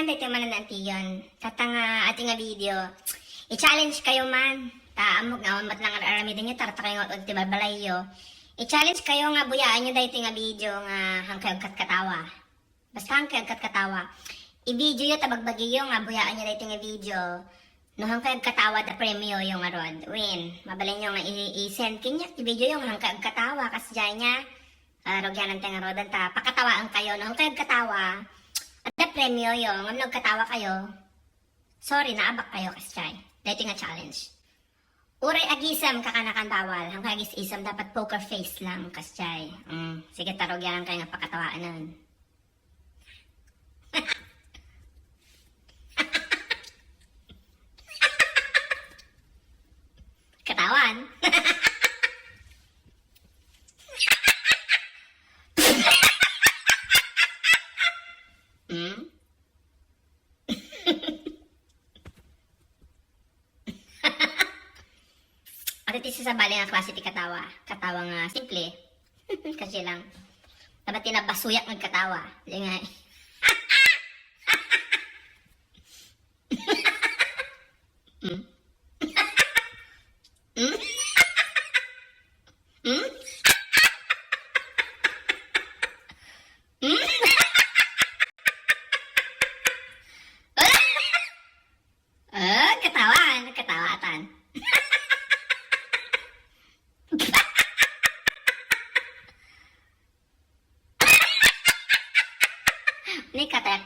dito man na antiyon. Katanga ating nga video. I-challenge kayo man. Amok nga mat lang aramidin niyo tarta kayo nga ti balbalayo. I-challenge kayo nga buyaan niyo dito nga video nga hangkay katawa. Basta hangkay katawa. I-video yo tabagbagiyo nga buyaan niyo dito nga video. No hangkay katawa da premyo yung arod. Win. Mabalin niyo nga i-send kinya i-video yung hangkay katawa kasi diyan niya. Rogyan ang tanga rodan ta. Pakatawaan kayo no hangkay katawa. At na premyo yung ngam nagkatawa kayo. Sorry naabak kayo kasi diyan. Dito nga challenge. Uray agisam kakanakan bawal. Hanggang agis-isam dapat poker face lang kasjay. Sige tarog yan kayo nga pakatawaan nun. Katawan? At ito sa bali nga klase ti katawa. Katawa nga simple. Kasi lang. Dapat tinabasuyak ng katawa. Di nga. Katawan. Katawatan. Ini kata